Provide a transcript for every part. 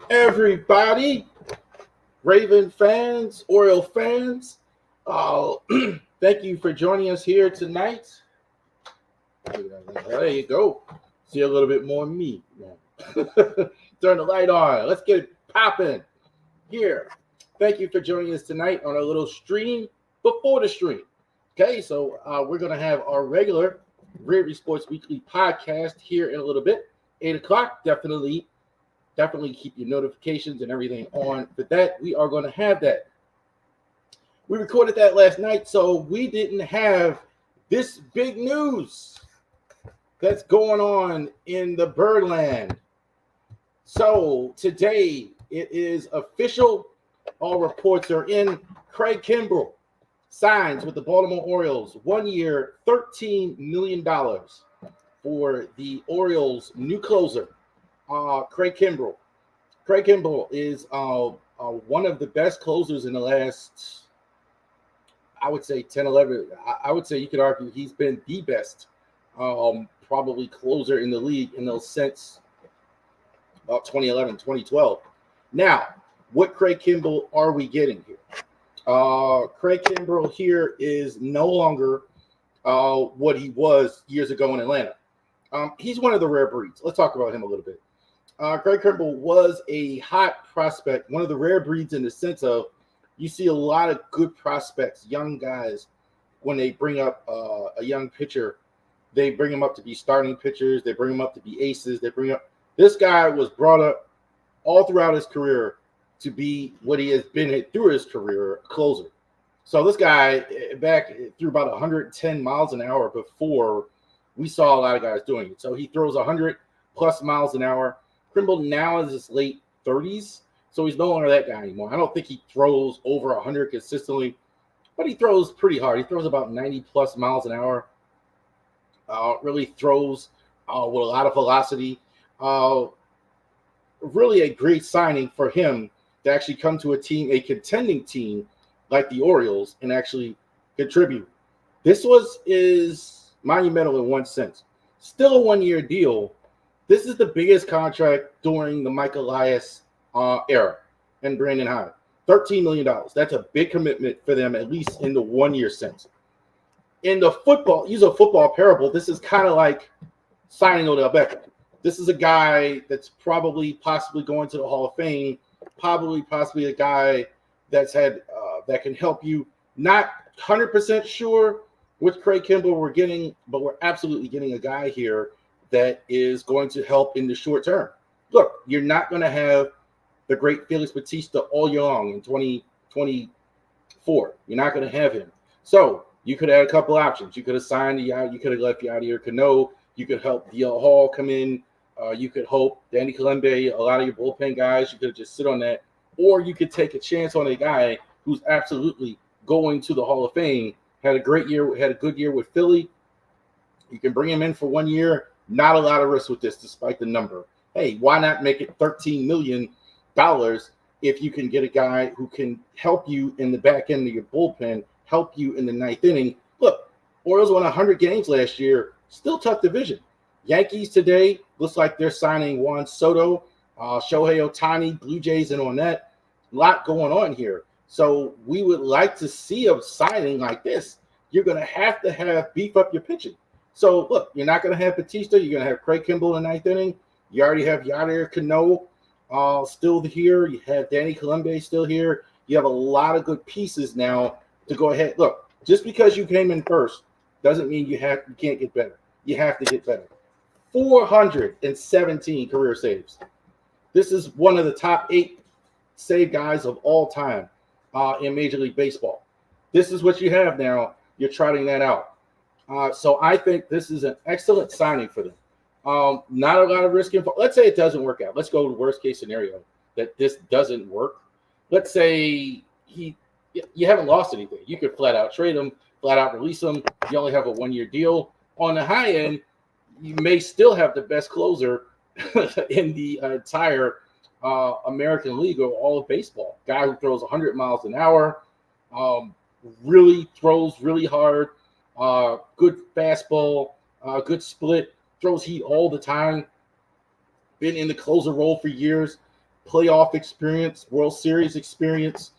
Everybody, Raven fans, Oriole fans, uh, thank you for joining us here tonight. There you go. See a little bit more of me. Turn the light on. Let's get it popping here. Thank you for joining us tonight on a little stream before the stream. Okay, so we're going to have our regular Ravy Sports Weekly podcast here in a little bit. 8 o'clock, definitely keep your notifications and everything on for that. We are going to have that. We recorded that last night, so we didn't have this big news that's going on in the Birdland. So today it is official. All reports are in. Craig Kimbrel signs with the Baltimore Orioles, 1 year, $13 million for the Orioles' new closer, Craig Kimbrel. Craig Kimbrel is one of the best closers in the last, I would say, 10, 11. I would say you could argue he's been the best probably closer in the league since about 2011, 2012. Now, what Craig Kimbrel are we getting here? Craig Kimbrel here is no longer what he was years ago in Atlanta. He's one of the rare breeds. Let's talk about him a little bit. Craig Kimbrel was a hot prospect, one of the rare breeds in the sense of you see a lot of good prospects, young guys, when they bring up a young pitcher, they bring him up to be starting pitchers. They bring him up to be aces. This guy was brought up all throughout his career to be what he has been through his career, a closer. So this guy back threw about 110 miles an hour before we saw a lot of guys doing it. So he throws 100 plus miles an hour. Kimbrel now is his late 30s, so he's no longer that guy anymore. I don't think he throws over 100 consistently, but he throws pretty hard. He throws about 90 plus miles an hour. Really throws with a lot of velocity. Really a great signing for him to actually come to a contending team like the Orioles and actually contribute. This is monumental in one sense. Still a 1 year deal. This is the biggest contract during the Mike Elias era and Brandon Hyde. $13 million. That's a big commitment for them, at least in the 1 year sense. In the football parable, this is kind of like signing Odell Beckham. This is a guy that's possibly going to the Hall of Fame, possibly a guy that's had that can help you. Not 100% sure which Craig Kimbrel we're getting, but we're absolutely getting a guy here that is going to help in the short term. Look, you're not going to have the great Felix Bautista all year long in 2024. You're not going to have him. So you could have a couple options. You could have signed you could have left Yadier Cano. You could help DL Hall come in. You could hope Danny Kalembe, a lot of your bullpen guys, you could just sit on that. Or you could take a chance on a guy who's absolutely going to the Hall of Fame. Had a good year with Philly. You can bring him in for 1 year. Not a lot of risk with this, despite the number. Hey, why not make it $13 million if you can get a guy who can help you in the back end of your bullpen, help you in the ninth inning? Look, Orioles won 100 games last year, still tough division. Yankees today looks like they're signing Juan Soto, Shohei Ohtani, Blue Jays, and on that. A lot going on here. So we would like to see a signing like this. You're going to have beef up your pitching. So, look, you're not going to have Bautista. You're going to have Craig Kimbrel in the ninth inning. You already have Yadier Cano still here. You have Danny Kalembe still here. You have a lot of good pieces now to go ahead. Look, just because you came in first doesn't mean you can't get better. You have to get better. 417 career saves. This is one of the top 8 save guys of all time in Major League Baseball. This is what you have now. You're trotting that out. So I think this is an excellent signing for them. Not a lot of risk involved. Let's say it doesn't work out. Let's go to the worst case scenario that this doesn't work. Let's say you haven't lost anything. You could flat out trade him, flat out release him. You only have a 1 year deal. On the high end, you may still have the best closer in the entire American League or all of baseball. Guy who throws 100 miles an hour, really throws really hard, good fastball, good split, throws heat all the time, been in the closer role for years. playoff experience, World Series experience.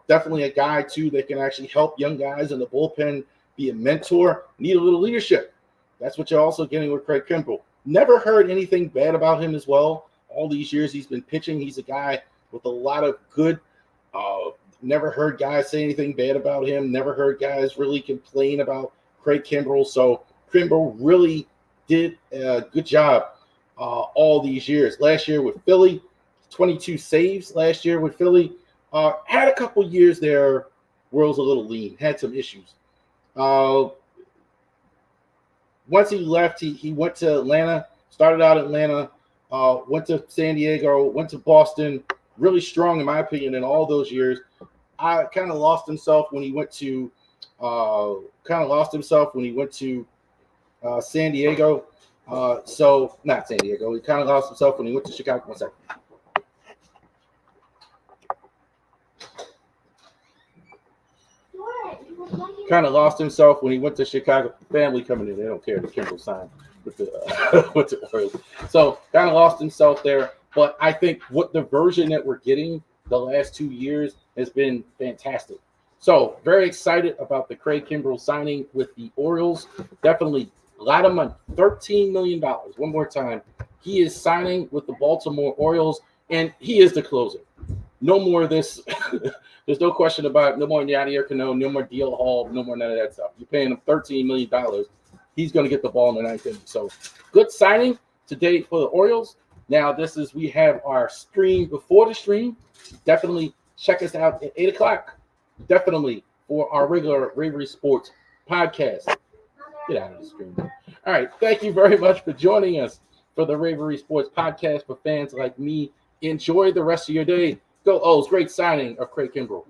Definitely a guy, too, that can actually help young guys in the bullpen, be a mentor, need a little leadership. That's what you're also getting with Craig Kimbrel. Never heard anything bad about him as well. All these years he's been pitching, he's a guy with a lot of good. Never heard guys say anything bad about him. Never heard guys really complain about Craig Kimbrel. So Kimbrel really did a good job all these years. Last year with Philly, 22 saves last year with Philly. Had a couple years there where it was a little lean, had some issues. Once he left, he went to Atlanta, started out Atlanta, went to San Diego, went to Boston, really strong in my opinion in all those years. I kind of lost himself when he went to San Diego. So not San Diego. He kind of lost himself when he went to Chicago. One second. Kind of lost himself when he went to Chicago. Family coming in, they don't care. The Kimbrel sign with the with the Orioles. So kind of lost himself there. But I think what the version that we're getting the last 2 years has been fantastic. So very excited about the Craig Kimbrel signing with the Orioles. Definitely a lot of money, $13 million. One more time, he is signing with the Baltimore Orioles, and he is the closer. No more of this. There's no question about it. No more Yadier Cano, no more Deal Hall, no more none of that stuff. You're paying him $13 million. He's going to get the ball in the ninth inning. So good signing today for the Orioles. Now, we have our stream before the stream. Definitely check us out at 8 o'clock. Definitely for our regular Ravery Sports podcast. Get out of the stream. All right. Thank you very much for joining us for the Ravery Sports podcast for fans like me. Enjoy the rest of your day. Go O's. Great signing of Craig Kimbrel.